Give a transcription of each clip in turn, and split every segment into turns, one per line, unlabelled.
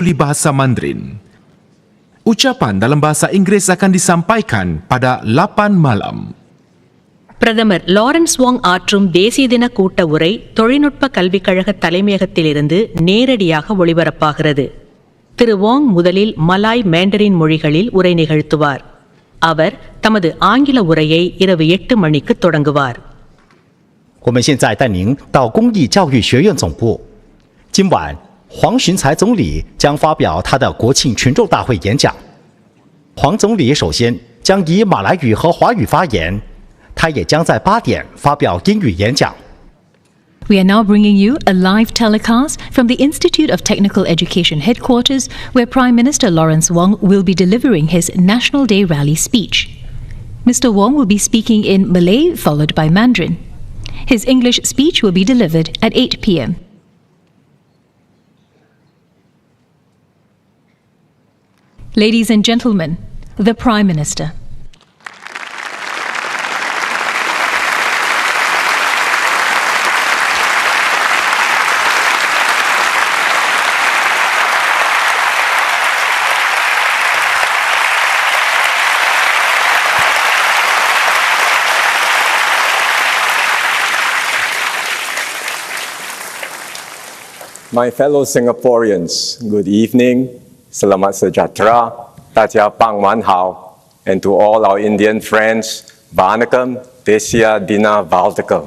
bahasa Mandarin. Ucapan dalam bahasa Inggeris akan disampaikan pada 8 malam.
பிரதமர் Lawrence வாங் ஆற்றும் தேசிய தின கூட்ட உரை தொழில்நுட்ப கல்விக் கழக தலைமையகத்திலிருந்து நேரடியாக ஒளிபரப்பாகிறது. திரு வாங் முதலில் மலாய் மேண்டரின் மொழிகளில் உரை நிகழ்த்துவார். அவர் தமது ஆங்கில உரையை இரவு 8 மணிக்கு தொடங்குவார்.
我们现在带您到公益教育学院总部。今晚，黄循财总理将发表他的国庆群众大会演讲。黄总理首先将以马来语和华语发言，他也将在8点发表英语演讲。
We are now bringing you a live telecast from the Institute of Technical Education headquarters, where Prime Minister Lawrence Wong will be delivering his National Day rally speech. Mr. Wong will be speaking in Malay, followed by Mandarin. His English speech will be delivered at 8 p.m. Ladies and gentlemen, the Prime Minister.
My fellow Singaporeans, good evening, Selamat Sejahtera, 大家傍晚好, and to all our Indian friends, Vanakkam, Desia Dina Valdekam.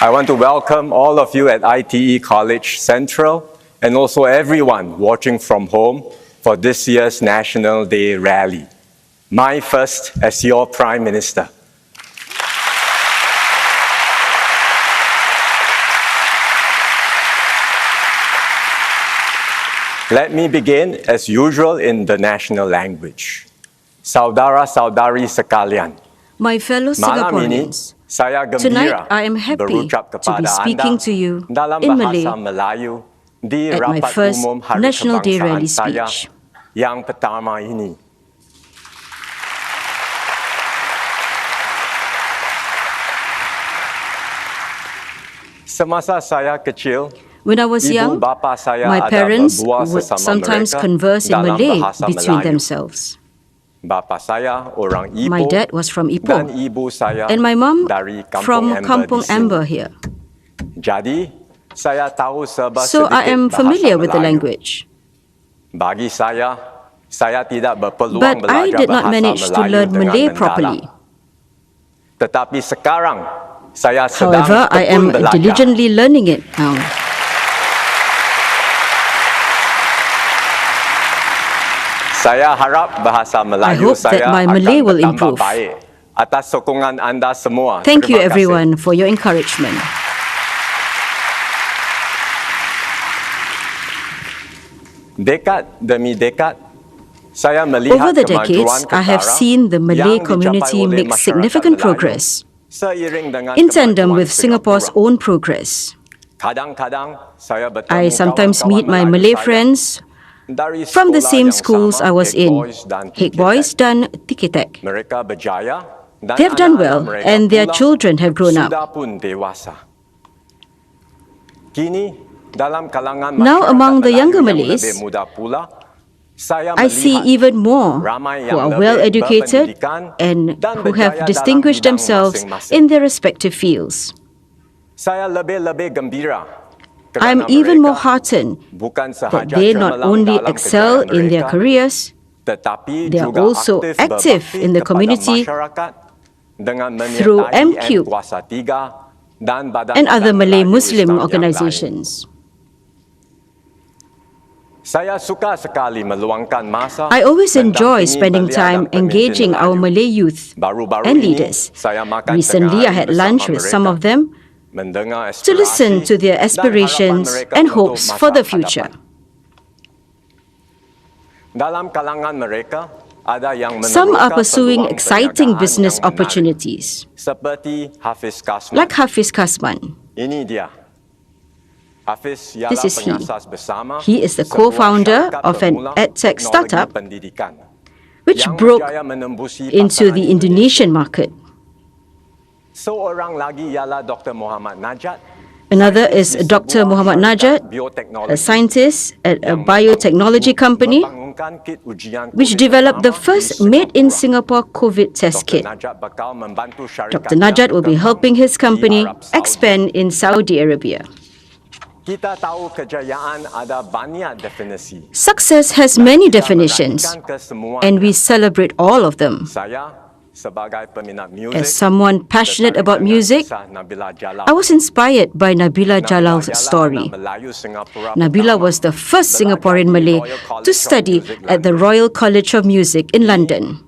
I want to welcome all of you at ITE College Central and also everyone watching from home for this year's National Day rally. My first as your Prime Minister. Let me begin as usual in the national language. Saudara-saudari sekalian.
My fellow Singaporeans, tonight I am happy to be speaking to you in Malay at my first National Day rally speech.
Yang pertama ini. Semasa saya kecil,
when I was young, my parents would sometimes converse in Malay between themselves. My dad was from Ipoh, and my mom from Kampung Amber here. So I am familiar with the language. But I did not manage to learn Malay properly. However, I am diligently learning it now. I hope that my Malay will improve. Thank you everyone for your encouragement. Over the decades, I have seen the Malay community make significant progress, in tandem with Singapore's own progress. I sometimes meet my Malay friends from the same schools I was in, Haig Boys dan Tiketek. They have done well and their children have grown up. Now among the younger Malays, I see even more who are well educated and who have distinguished themselves in their respective fields. I am even more heartened that they not only excel in their careers, they are also active in the community through MQ and other Malay Muslim organizations. I always enjoy spending time engaging our Malay youth and leaders. Recently, I had lunch with some of them to listen to their aspirations and hopes for the future. Some are pursuing exciting business opportunities, like Hafiz Kasman. This is he. He is the co-founder of an edtech startup which broke into the Indonesian market.
Seorang lagi ialah Dr. Muhammad Najat.
Another is Dr. Muhammad Najat, a scientist at a biotechnology company which developed the first made-in-Singapore COVID test kit. Dr. Najat will be helping his company expand in Saudi Arabia.
Kita tahu kejayaan ada banyak definisi.
Success has many definitions, and we celebrate all of them.
Saya sebagai peminat muzik,
As someone passionate about music, I was inspired by Nabila Jalal's story. Nabila was the first Singaporean Malay to study at the Royal College of Music in London.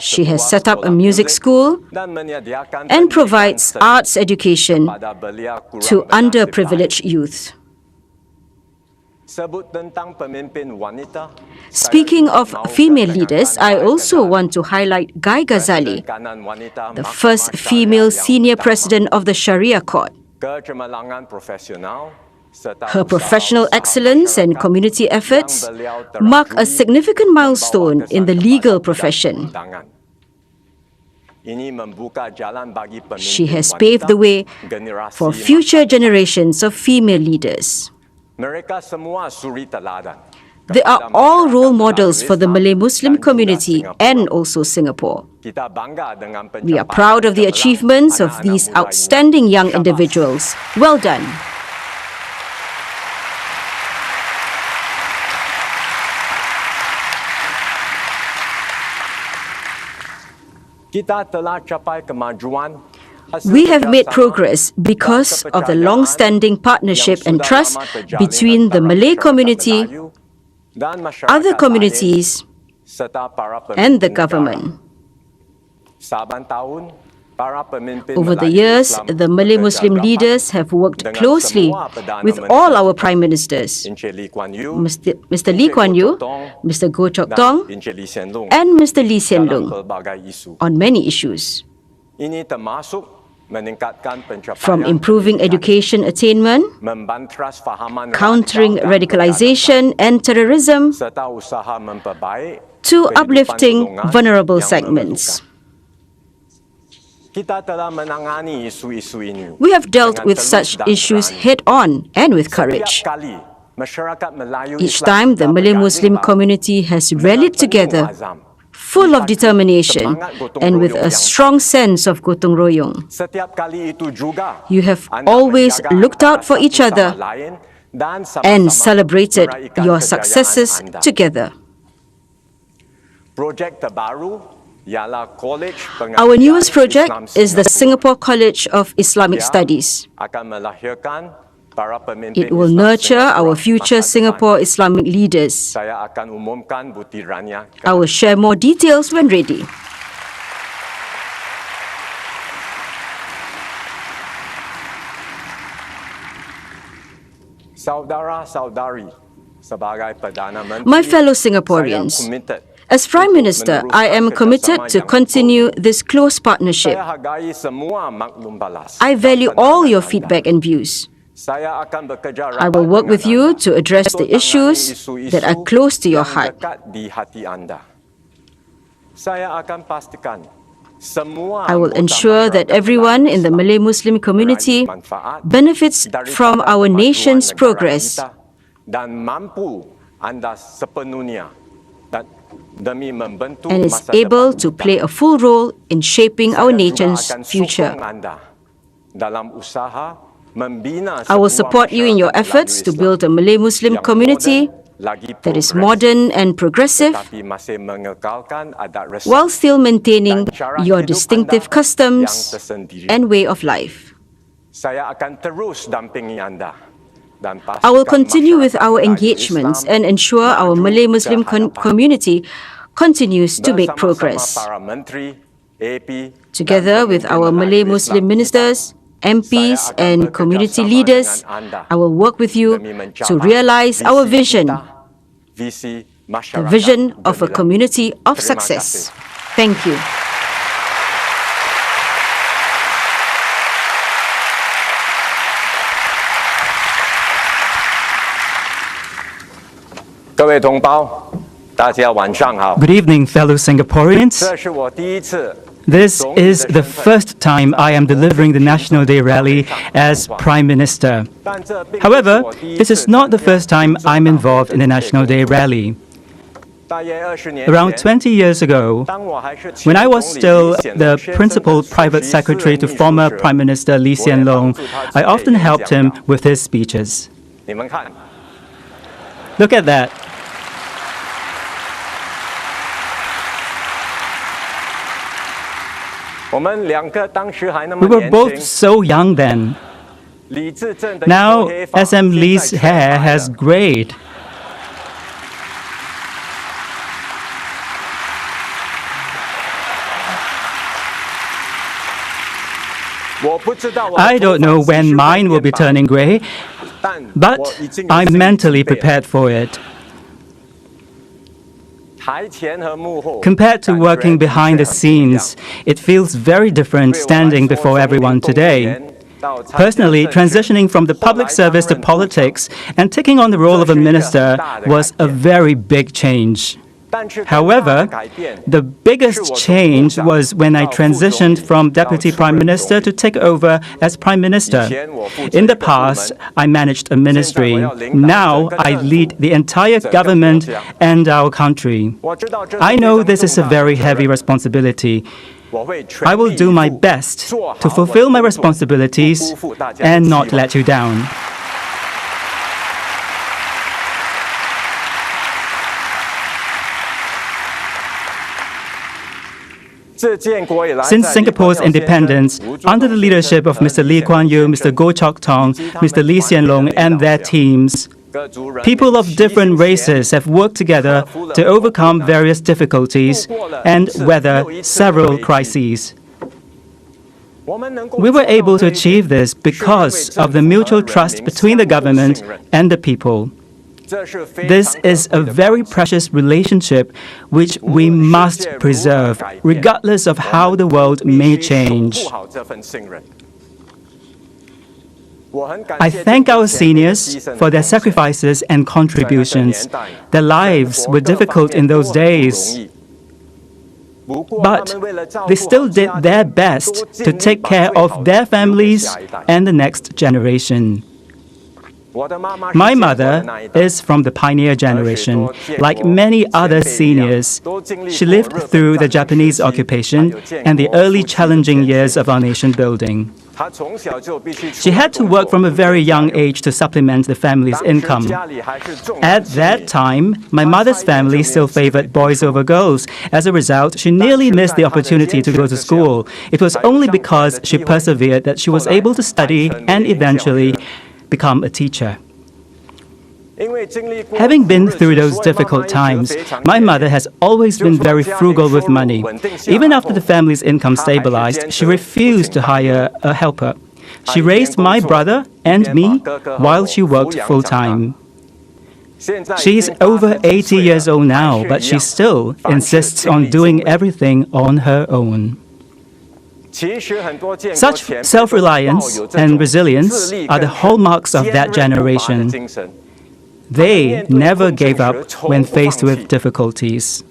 She has set up a music school and provides arts education to underprivileged youth. Speaking of female leaders, I also want to highlight Guy Ghazali, the first female senior president of the Sharia court. Her professional excellence and community efforts mark a significant milestone in the legal profession. She has paved the way for future generations of female leaders. They are all role models for the Malay Muslim community and also Singapore. We are proud of the achievements of these outstanding young individuals. Well done. We have made progress because of the long-standing partnership and trust between the Malay community, other communities, and the government. Over the years, the Malay Muslim leaders have worked closely with all our prime ministers, Mr. Lee Kuan Yew, Mr. Goh Chok Tong, and Mr. Lee Hsien Loong on many issues. From improving education attainment, countering radicalization and terrorism, to uplifting vulnerable segments. We have dealt with such issues head-on and with courage. Each time, the Malay Muslim community has rallied together, full of determination and with a strong sense of gotong royong. You have always looked out for each other and celebrated your successes together. Our newest project is the Singapore College of Islamic Studies. It will nurture our future Singapore Islamic leaders. I will share more details when ready. My fellow Singaporeans, as Prime Minister, I am committed to continue this close partnership. I value all your feedback and views. I will work with you to address the issues that are close to your heart. I will ensure that everyone in the Malay Muslim community benefits from our nation's progress and is able to play a full role in shaping our nation's future. I will support you in your efforts to build a Malay Muslim community that is modern and progressive while still maintaining your distinctive customs and way of life. I will continue with our engagements and ensure our Malay Muslim community continues to make progress. Together with our Malay Muslim ministers, MPs and community leaders, I will work with you to realize our vision, the vision of a community of success. Thank you.
Good evening, fellow Singaporeans. This is the first time I am delivering the National Day rally as Prime Minister. However, this is not the first time I'm involved in the National Day rally. Around 20 years ago, when I was still the principal private secretary to former Prime Minister Lee Hsien Loong, I often helped him with his speeches. Look at that. We were both so young then. Now, SM Lee's hair has grayed. I don't know when mine will be turning gray, but I'm mentally prepared for it. Compared to working behind the scenes, it feels very different standing before everyone today. Personally, transitioning from the public service to politics and taking on the role of a minister was a very big change. However, the biggest change was when I transitioned from Deputy Prime Minister to take over as Prime Minister. In the past, I managed a ministry. Now, I lead the entire government and our country. I know this is a very heavy responsibility. I will do my best to fulfill my responsibilities and not let you down. Since Singapore's independence, under the leadership of Mr. Lee Kuan Yew, Mr. Goh Chok Tong, Mr. Lee Hsien Loong and their teams, people of different races have worked together to overcome various difficulties and weather several crises. We were able to achieve this because of the mutual trust between the government and the people. This is a very precious relationship which we must preserve, regardless of how the world may change. I thank our seniors for their sacrifices and contributions. Their lives were difficult in those days, but they still did their best to take care of their families and the next generation. My mother is from the pioneer generation. Like many other seniors, she lived through the Japanese occupation and the early challenging years of our nation building. She had to work from a very young age to supplement the family's income. At that time, my mother's family still favored boys over girls. As a result, she nearly missed the opportunity to go to school. It was only because she persevered that she was able to study and eventually become a teacher. Having been through those difficult times, my mother has always been very frugal with money. Even after the family's income stabilized, she refused to hire a helper. She raised my brother and me while she worked full-time. She's over 80 years old now, but she still insists on doing everything on her own. Such self-reliance and resilience are the hallmarks of that generation. They never gave up when faced with difficulties.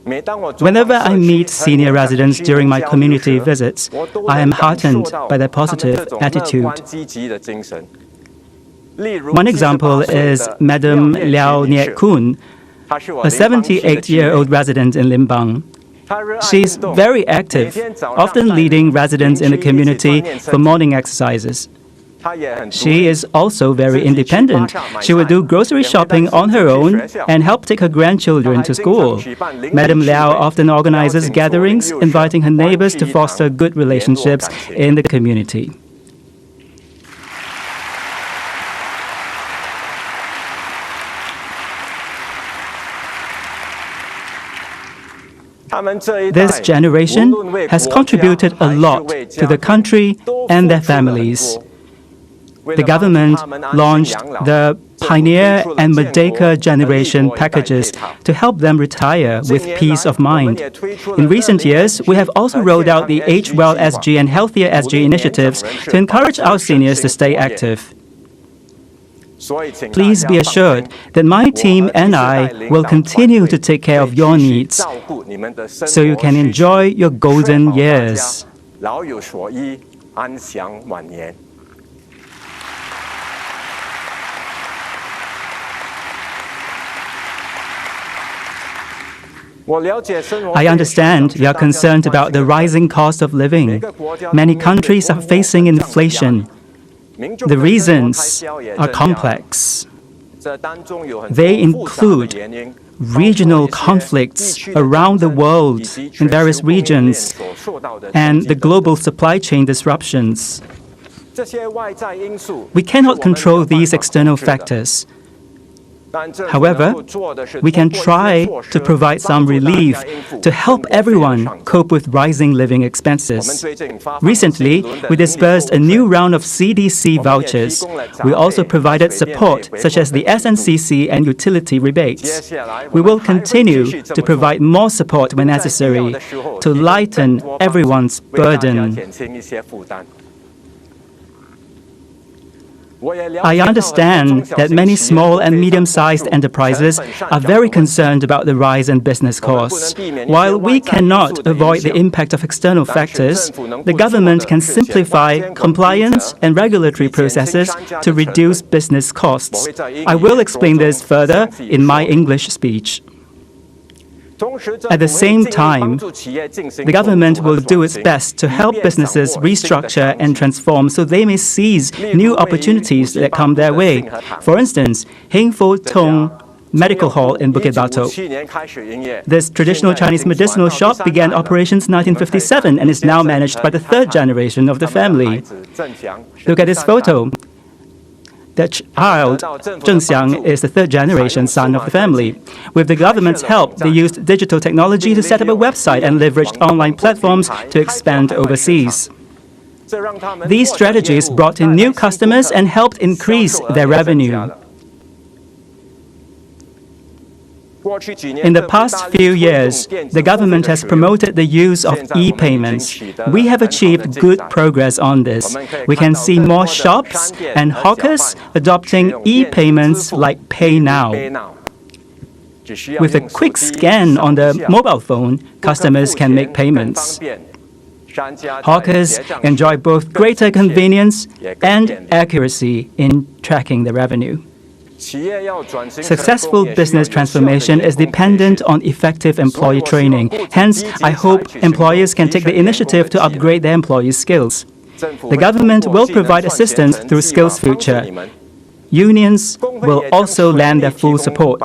Whenever I meet senior residents during my community visits, I am heartened by their positive attitude. One example is Madam Liao Niet Kun, a 78-year-old resident in Limbang. She's very active, often leading residents in the community for morning exercises. She is also very independent. She will do grocery shopping on her own and help take her grandchildren to school. Madam Liao often organizes gatherings, inviting her neighbors to foster good relationships in the community. This generation has contributed a lot to the country and their families. The government launched the Pioneer and Merdeka generation packages to help them retire with peace of mind. In recent years, we have also rolled out the Age Well SG and Healthier SG initiatives to encourage our seniors to stay active. Please be assured that my team and I will continue to take care of your needs so you can enjoy your golden years.
老有所依，安享晚年。
I understand you are concerned about the rising cost of living. Many countries are facing inflation. The reasons are complex. They include regional conflicts around the world in various regions and the global supply chain disruptions. We cannot control these external factors. However, we can try to provide some relief to help everyone cope with rising living expenses. Recently, we disbursed a new round of CDC vouchers. We also provided support such as the SNCC and utility rebates. We will continue to provide more support when necessary to lighten everyone's burden. I understand that many small and medium-sized enterprises are very concerned about the rise in business costs. While we cannot avoid the impact of external factors, the government can simplify compliance and regulatory processes to reduce business costs. I will explain this further in my English speech. At the same time, the government will do its best to help businesses restructure and transform so they may seize new opportunities that come their way. For instance, Heng Fo Tong Medical Hall in Bukit Batok. This traditional Chinese medicinal shop began operations in 1957 and is now managed by the third generation of the family. Look at this photo. The child, Zheng Xiang, is the third-generation son of the family. With the government's help, they used digital technology to set up a website and leveraged online platforms to expand overseas. These strategies brought in new customers and helped increase their revenue. In the past few years, the government has promoted the use of e-payments. We have achieved good progress on this. We can see more shops and hawkers adopting e-payments like Pay Now. With a quick scan on the mobile phone, customers can make payments. Hawkers enjoy both greater convenience and accuracy in tracking the revenue. Successful business transformation is dependent on effective employee training. Hence, I hope employers can take the initiative to upgrade their employees' skills. The government will provide assistance through Skills Future. Unions will also lend their full support.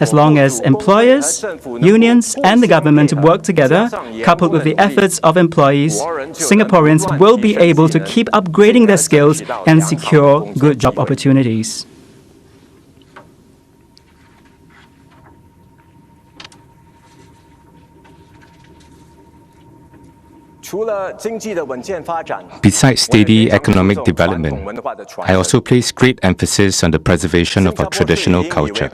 As long as employers, unions, and the government work together, coupled with the efforts of employees, Singaporeans will be able to keep upgrading their skills and secure good job opportunities.
Besides steady economic development, I also place great emphasis on the preservation of our traditional culture.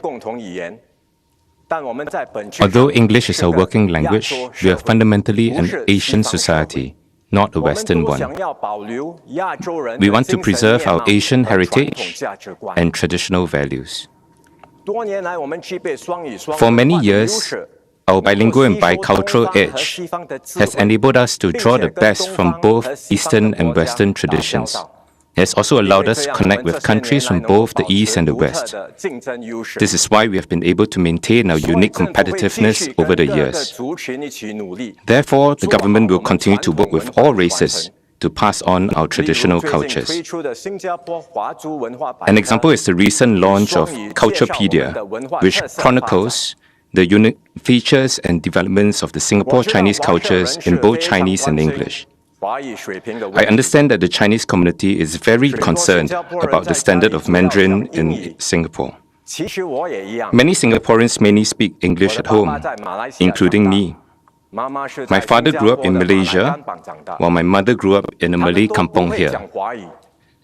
Although English is our working language, we are fundamentally an Asian society, not a Western one. We want to preserve our Asian heritage and traditional values. For many years, our bilingual and bicultural edge has enabled us to draw the best from both Eastern and Western traditions. It has also allowed us to connect with countries from both the East and the West. This is why we have been able to maintain our unique competitiveness over the years. Therefore, the government will continue to work with all races to pass on our traditional cultures. An example is the recent launch of Culturepedia, which chronicles the unique features and developments of the Singapore Chinese cultures in both Chinese and English. I understand that the Chinese community is very concerned about the standard of Mandarin in Singapore. Many Singaporeans mainly speak English at home, including me. My father grew up in Malaysia, while my mother grew up in a Malay kampong here.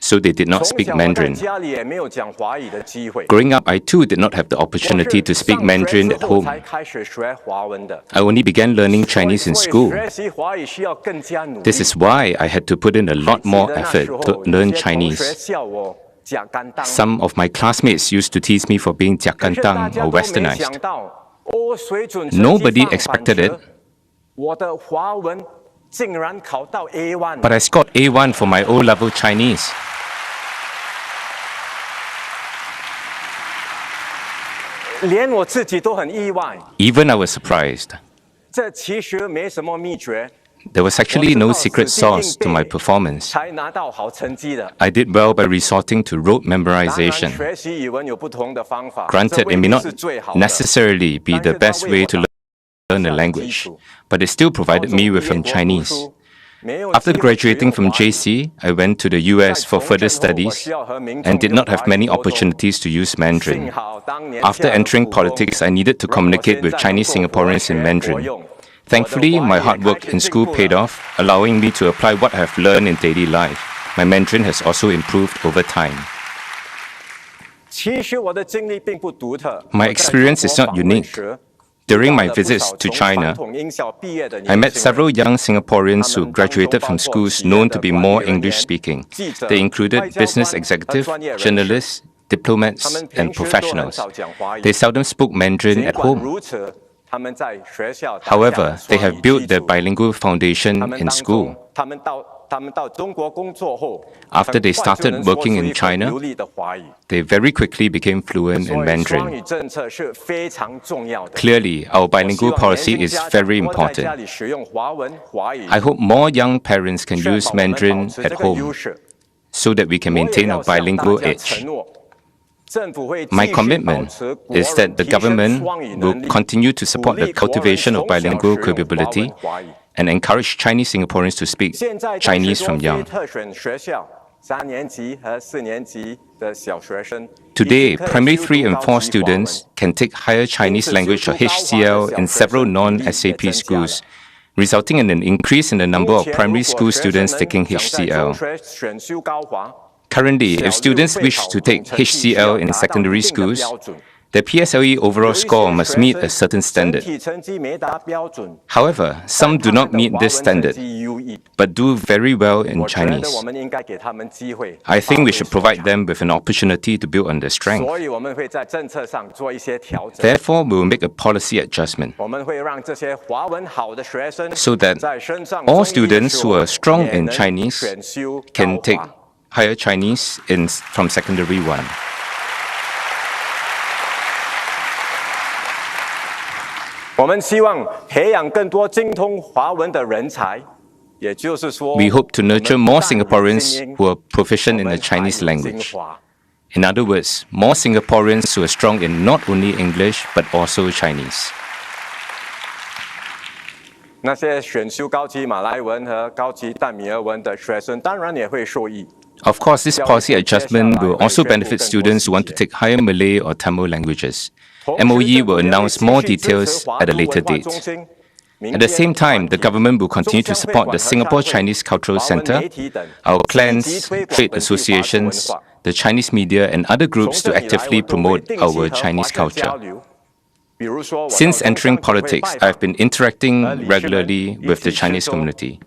So they did not speak Mandarin. Growing up, I too did not have the opportunity to speak Mandarin at home. I only began learning Chinese in school. This is why I had to put in a lot more effort to learn Chinese. Some of my classmates used to tease me for being jiakantang or westernized. Nobody expected it, but I scored A1 for my O-level Chinese. Even I was surprised. There was actually no secret sauce to my performance. I did well by resorting to rote memorization. Granted, it may not necessarily be the best way to learn a language, but it still provided me with some Chinese. After graduating from JC, I went to the US for further studies and did not have many opportunities to use Mandarin. After entering politics, I needed to communicate with Chinese Singaporeans in Mandarin. Thankfully, my hard work in school paid off, allowing me to apply what I have learned in daily life. My Mandarin has also improved over time. My experience is not unique. During my visits to China, I met several young Singaporeans who graduated from schools known to be more English-speaking. They included business executives, journalists, diplomats, and professionals. They seldom spoke Mandarin at home. However, they have built their bilingual foundation in school. After they started working in China, they very quickly became fluent in Mandarin. Clearly, our bilingual policy is very important. I hope more young parents can use Mandarin at home so that we can maintain our bilingual edge. My commitment is that the government will continue to support the cultivation of bilingual capability and encourage Chinese Singaporeans to speak Chinese from young. Today, primary 3 and 4 students can take higher Chinese language or HCL in several non-SAP schools, resulting in an increase in the number of primary school students taking HCL. Currently, if students wish to take HCL in secondary schools, their PSLE overall score must meet a certain standard. However, some do not meet this standard, but do very well in Chinese. I think we should provide them with an opportunity to build on their strength. Therefore, we will make a policy adjustment so that all students who are strong in Chinese can take higher Chinese from secondary 1. We hope to nurture more Singaporeans who are proficient in the Chinese language. In other words, more Singaporeans who are strong in not only English but also Chinese. Of course, this policy adjustment will also benefit students who want to take higher Malay or Tamil languages. MOE will announce more details at a later date. At the same time, the government will continue to support the Singapore Chinese Cultural Centre, our clans, trade associations, the Chinese media and other groups to actively promote our Chinese culture. Since entering politics, I have been interacting regularly with the Chinese community.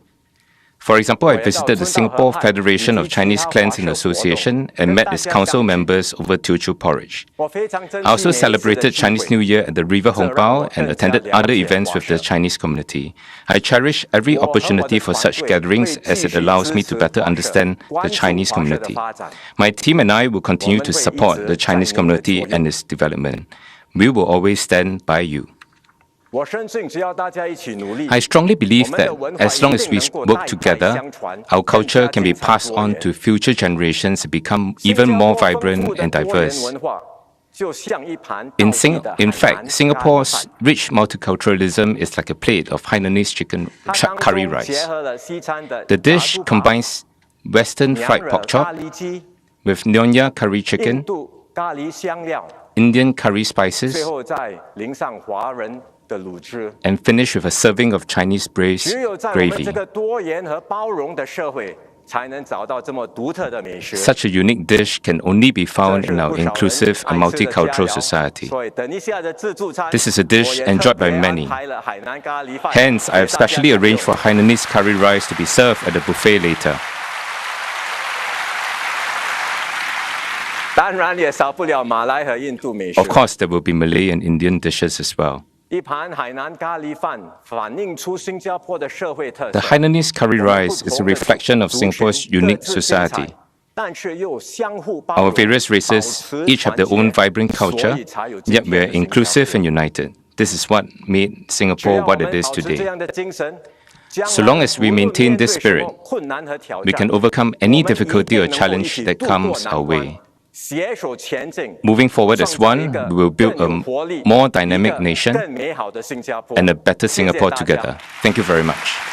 For example, I visited the Singapore Federation of Chinese Clans and Association and met its council members over Teochew porridge. I also celebrated Chinese New Year at the River Hongbao and attended other events with the Chinese community. I cherish every opportunity for such gatherings as it allows me to better understand the Chinese community. My team and I will continue to support the Chinese community and its development. We will always stand by you. I strongly believe that as long as we work together, our culture can be passed on to future generations to become even more vibrant and diverse. In fact, Singapore's rich multiculturalism is like a plate of Hainanese chicken curry rice. The dish combines Western fried pork chop with Nyonya curry chicken, Indian curry spices, and finish with a serving of Chinese braised gravy. Such a unique dish can only be found in our inclusive and multicultural society. This is a dish enjoyed by many. Hence, I have specially arranged for Hainanese curry rice to be served at the buffet later. Of course, there will be Malay and Indian dishes as well. The Hainanese curry rice is a reflection of Singapore's unique society. Our various races each have their own vibrant culture, yet we are inclusive and united. This is what made Singapore what it is today. So long as we maintain this spirit, we can overcome any difficulty or challenge that comes our way. Moving forward as one, we will build a more dynamic nation and a better Singapore together. Thank you very much.